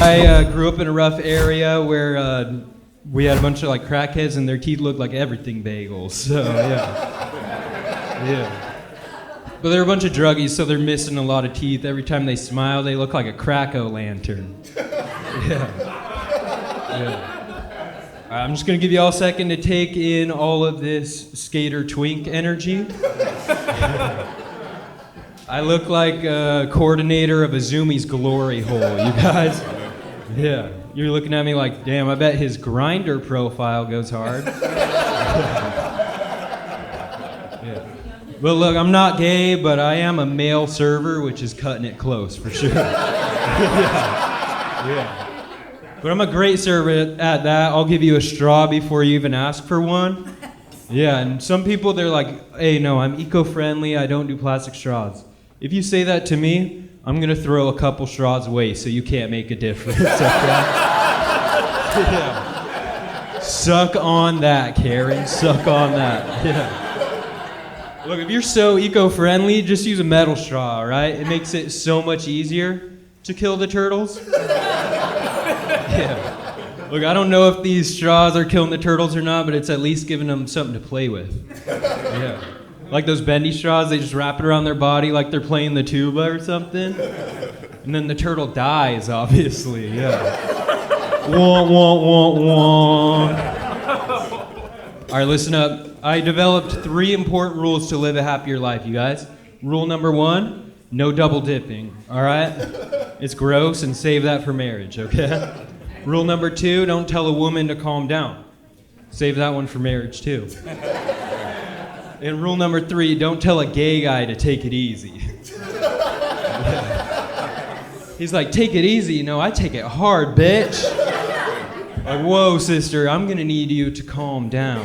I grew up in a rough area where we had a bunch of like crackheads and their teeth looked like everything bagels. So yeah. But they're a bunch of druggies, so they're missing a lot of teeth. Every time they smile, they look like a crack-o'-lantern. Yeah. All right, I'm just gonna give you all a second to take in all of this skater twink energy. I look like a coordinator of a Zoomies glory hole, you guys. Yeah, you're looking at me like, damn, I bet his grinder profile goes hard. Yeah. But look, I'm not gay, but I am a male server, which is cutting it close for sure. Yeah. But I'm a great server at that. I'll give you a straw before you even ask for one. Yeah, and some people, they're like, hey, no, I'm eco-friendly, I don't do plastic straws. If you say that to me, I'm gonna throw a couple straws away so you can't make a difference, okay? Yeah. Suck on that, Karen, suck on that, yeah. Look, if you're so eco-friendly, just use a metal straw, all right? It makes it so much easier to kill the turtles. Yeah. Look, I don't know if these straws are killing the turtles or not, but it's at least giving them something to play with. Yeah. Like those bendy straws, they just wrap it around their body like they're playing the tuba or something. And then the turtle dies, obviously, yeah. Wah, wah, wah, wah. All right, listen up. I developed 3 important rules to live a happier life, you guys. Rule number 1, no double dipping, all right? It's gross, and save that for marriage, okay? Rule number 2, don't tell a woman to calm down. Save that one for marriage, too. And rule number 3, don't tell a gay guy to take it easy. Yeah. He's like, take it easy. No, I take it hard, bitch. Like, whoa, sister, I'm gonna need you to calm down.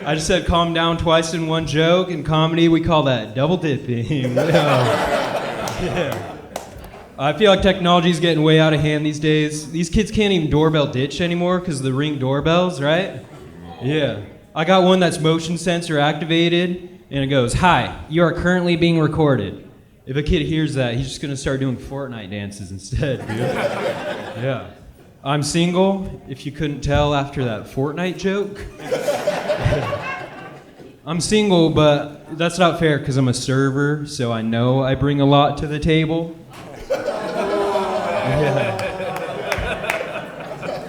I just said calm down twice in one joke. In comedy, we call that double dipping. Yeah. I feel like technology's getting way out of hand these days. These kids can't even doorbell ditch anymore because of the Ring doorbells, right? Yeah. I got one that's motion sensor activated, and it goes, "Hi, you are currently being recorded." If a kid hears that, he's just gonna start doing Fortnite dances instead, dude. Yeah. I'm single, if you couldn't tell after that Fortnite joke. I'm single, but that's not fair because I'm a server, so I know I bring a lot to the table.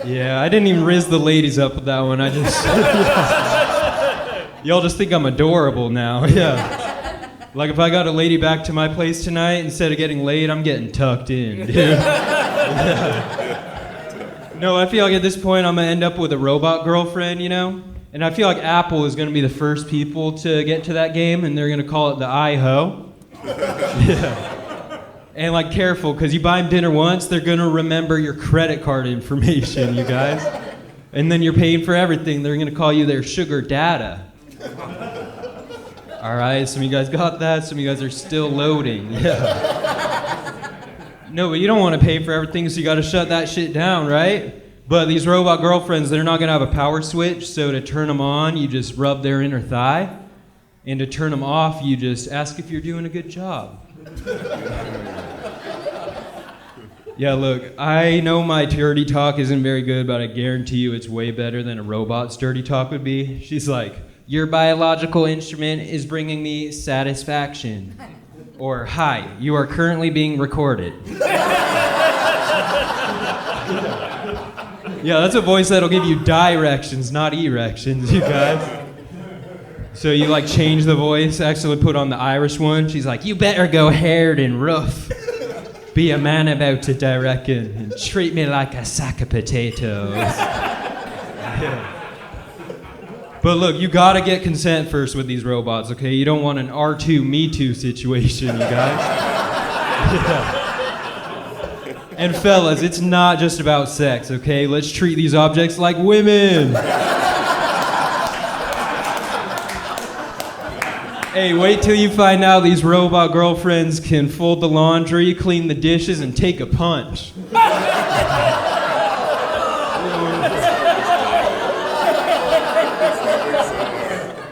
Yeah, I didn't even rizz the ladies up with that one. I just... Y'all just think I'm adorable now, yeah. Like if I got a lady back to my place tonight, instead of getting laid, I'm getting tucked in, dude. Yeah. No, I feel like at this point I'm gonna end up with a robot girlfriend, you know? And I feel like Apple is gonna be the first people to get to that game, and they're gonna call it the iHo. Yeah. And like careful, because you buy them dinner once, they're gonna remember your credit card information, you guys. And then you're paying for everything. They're gonna call you their sugar data. All right, some of you guys got that, some of you guys are still loading, yeah. No, but you don't want to pay for everything, so you got to shut that shit down, right? But these robot girlfriends, they're not going to have a power switch, so to turn them on, you just rub their inner thigh, and to turn them off, you just ask if you're doing a good job. Yeah, look, I know my dirty talk isn't very good, but I guarantee you it's way better than a robot's dirty talk would be. She's like, "Your biological instrument is bringing me satisfaction." Or, "Hi, you are currently being recorded." Yeah, that's a voice that'll give you directions, not erections, you guys. So you like change the voice, actually put on the Irish one. She's like, "You better go hard and rough. Be a man about it, I reckon, and treat me like a sack of potatoes." Yeah. But look, you gotta get consent first with these robots, okay? You don't want an R2 Me Too situation, you guys. Yeah. And fellas, it's not just about sex, okay? Let's treat these objects like women. Hey, wait till you find out these robot girlfriends can fold the laundry, clean the dishes, and take a punch.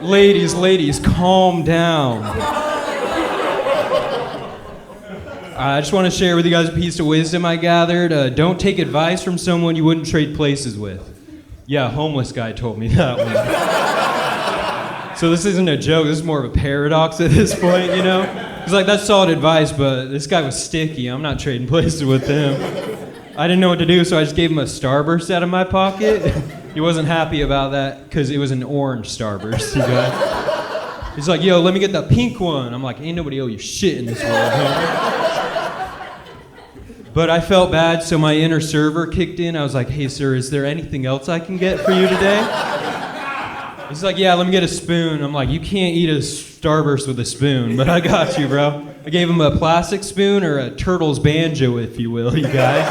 Ladies, calm down. I just want to share with you guys a piece of wisdom I gathered. Don't take advice from someone you wouldn't trade places with. Yeah, homeless guy told me that one. So this isn't a joke, this is more of a paradox at this point, you know? It's like, that's solid advice, but this guy was sticky. I'm not trading places with him. I didn't know what to do, so I just gave him a Starburst out of my pocket. He wasn't happy about that because it was an orange Starburst, you guys. He's like, yo, let me get the pink one. I'm like, ain't nobody owe you shit in this world, homie. But I felt bad, so my inner server kicked in. I was like, hey, sir, is there anything else I can get for you today? He's like, yeah, let me get a spoon. I'm like, you can't eat a Starburst with a spoon, but I got you, bro. I gave him a plastic spoon, or a turtle's banjo, if you will, you guys.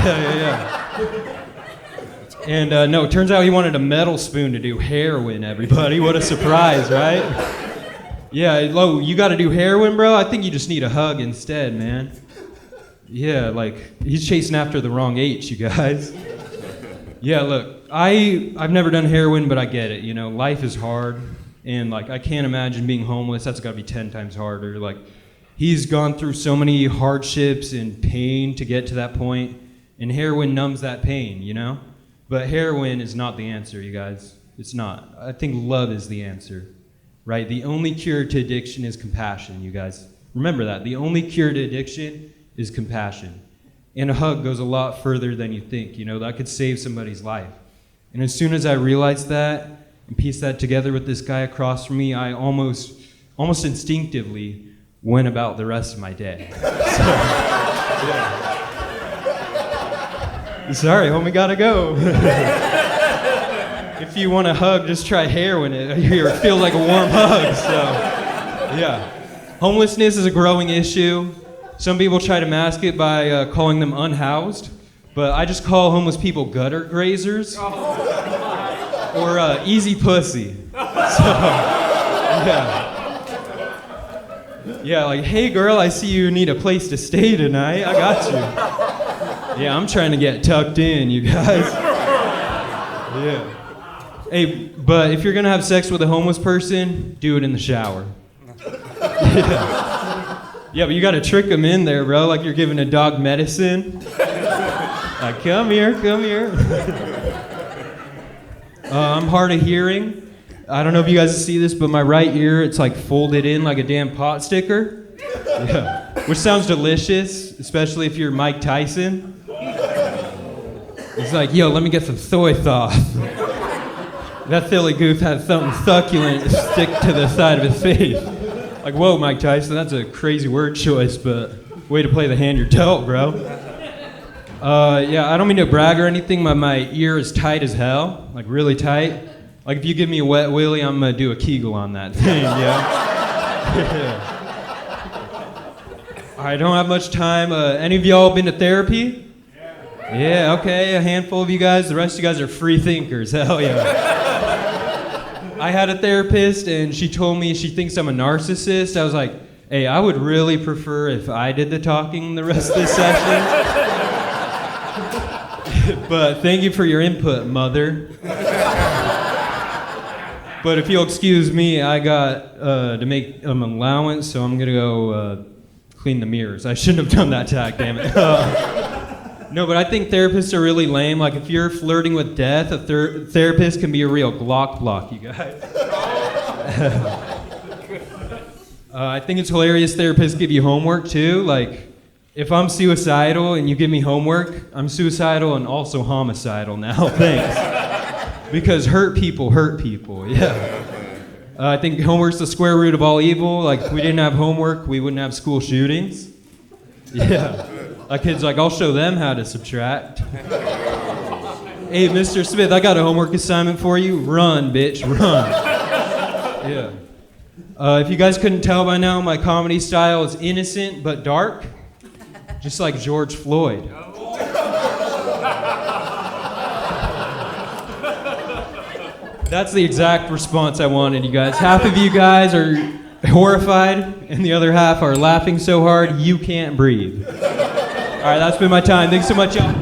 Yeah. And no, it turns out he wanted a metal spoon to do heroin, everybody. What a surprise, right? Yeah, Lo, you gotta do heroin, bro? I think you just need a hug instead, man. Yeah, like, he's chasing after the wrong H, you guys. Yeah, look, I've never done heroin, but I get it, you know, life is hard, and, like, I can't imagine being homeless. That's gotta be 10 times harder. Like, he's gone through so many hardships and pain to get to that point, and heroin numbs that pain, you know? But heroin is not the answer, you guys. It's not. I think love is the answer, right? The only cure to addiction is compassion, you guys. Remember that. The only cure to addiction is compassion. And a hug goes a lot further than you think, you know, that could save somebody's life. And as soon as I realized that and pieced that together with this guy across from me, I almost instinctively went about the rest of my day. So, yeah. Sorry, homie, gotta go. If you want a hug, just try heroin. It feels like a warm hug, so, yeah. Homelessness is a growing issue. Some people try to mask it by calling them unhoused, but I just call homeless people gutter grazers or easy pussy. So, yeah. Yeah, like, hey girl, I see you need a place to stay tonight. I got you. Yeah, I'm trying to get tucked in, you guys. Yeah. Hey, but if you're gonna have sex with a homeless person, do it in the shower. Yeah. Yeah, but you gotta trick them in there, bro, like you're giving a dog medicine. Like, come here. I'm hard of hearing. I don't know if you guys see this, but my right ear, it's like folded in like a damn pot sticker. Yeah. Which sounds delicious, especially if you're Mike Tyson. He's like, yo, let me get some soy sauce. That Philly goose has something succulent stick to the side of his face. Like, whoa, Mike Tyson, that's a crazy word choice, but way to play the hand you're dealt, bro. Yeah, I don't mean to brag or anything, but my ear is tight as hell, like really tight. Like, if you give me a wet willy, I'm gonna do a Kegel on that thing, yeah? I don't have much time. Any of y'all been to therapy? Yeah, okay, a handful of you guys. The rest of you guys are free thinkers, hell yeah. I had a therapist, and she told me she thinks I'm a narcissist. I was like, hey, I would really prefer if I did the talking the rest of this session. But thank you for your input, mother. But if you'll excuse me, I got to make an allowance, so I'm going to go clean the mirrors. I shouldn't have done that tag, damn it. No, but I think therapists are really lame. Like, if you're flirting with death, a therapist can be a real Glock block, you guys. I think it's hilarious therapists give you homework, too. Like, if I'm suicidal and you give me homework, I'm suicidal and also homicidal now, thanks. Because hurt people, yeah. I think homework's the square root of all evil. Like, if we didn't have homework, we wouldn't have school shootings. Yeah. A kid's like, I'll show them how to subtract. Hey, Mr. Smith, I got a homework assignment for you. Run, bitch, run. Yeah. If you guys couldn't tell by now, my comedy style is innocent but dark, just like George Floyd. That's the exact response I wanted, you guys. Half of you guys are horrified, and the other half are laughing so hard you can't breathe. All right, that's been my time. Thanks so much, y'all.